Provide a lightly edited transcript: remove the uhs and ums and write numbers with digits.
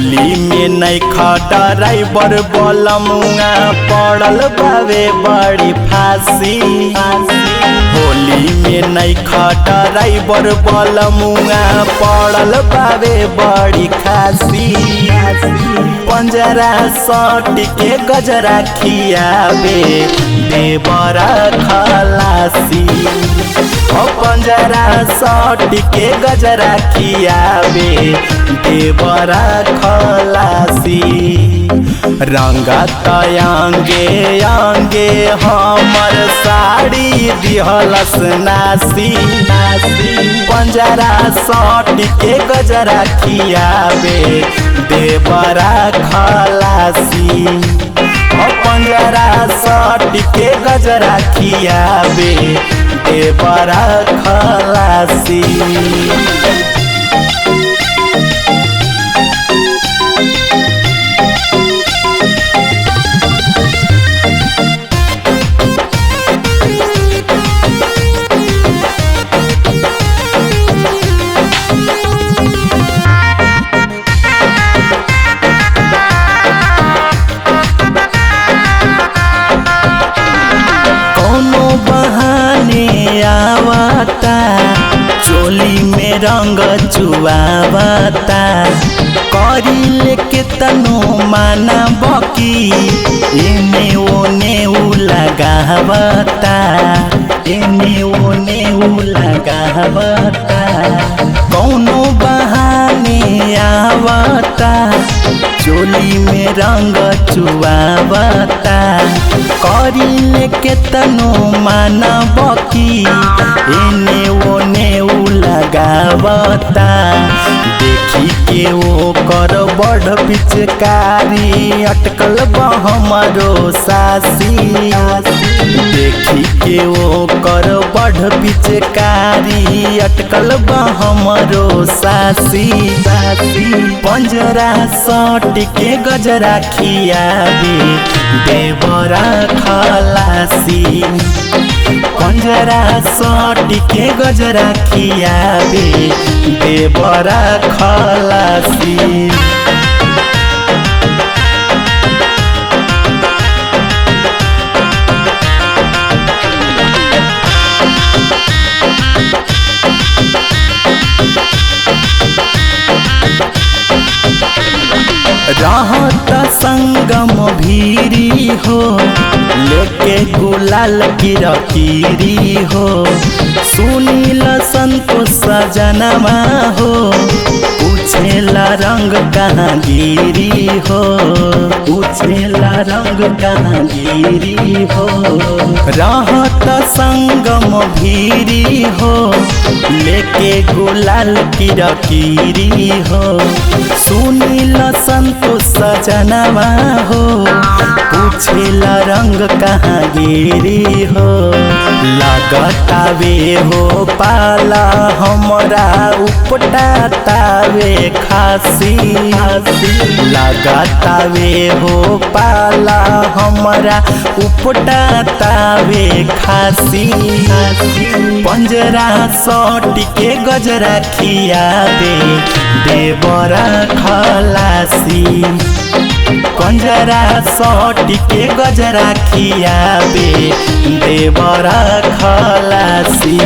होली में नैखा ड्राइवर बलमुआ पड़ल बावे बड़ी फांसी। होली में नैखा ड्राइवर बलमुआ पड़ल बावे बड़ी खासी। पंजरा सट के गजरा खियाबे देवरा खलासी। पंजरा सट के गजरा खियाबे देवरा खलासी। रंगत आंगे आंगे हमर साड़ी दिहलस नासी। पंजरा सट के गजरा खियाबे देवरा खलासी। पंजरा सट के गजरा खियाबे देवरा खलासी। आवता चोली में रंग चुआवता। करी लेके तनो माना बकी एने ओने उ लगावता। एने ओने उ लगावता। कौनो बहाने आवता चोली में रंग चुआवता। करी लेके तनो माना बकी एने ओने उ लगावता। देखी के वो कर बड़ पिचकारी अटकल हमरो सासी। देखी के वो कर बड़ पिचकारी अटकल हमरो सासी। पंजरा सट के गजरा खियाबे देवरा खलासी। पंजरा सट के गजरा खियाबे देवरा खलासी। रहत संगम भीरी हो लेके गुलाल की रकीरी हो। सुनील संतोष सजनमा हो पूछेला रंग कहाँ गिरी हो। पूछेला रंग कहाँ गिरी हो। रहत संगम भीरी हो लेके गुलाल की रकीरी हो। सुनील संतोष सजनवा हो पूछेला रंग कहाँ गिरी हो। लगतावे हो पाला हमरा उपटातावे खासी। लगतावे हो पाला हमरा उपटातावे खासी। पंजरा सट के गजरा खियाबे देवरा खलासी। पंजरा सट के गजरा खियाबे देवरा खलासी।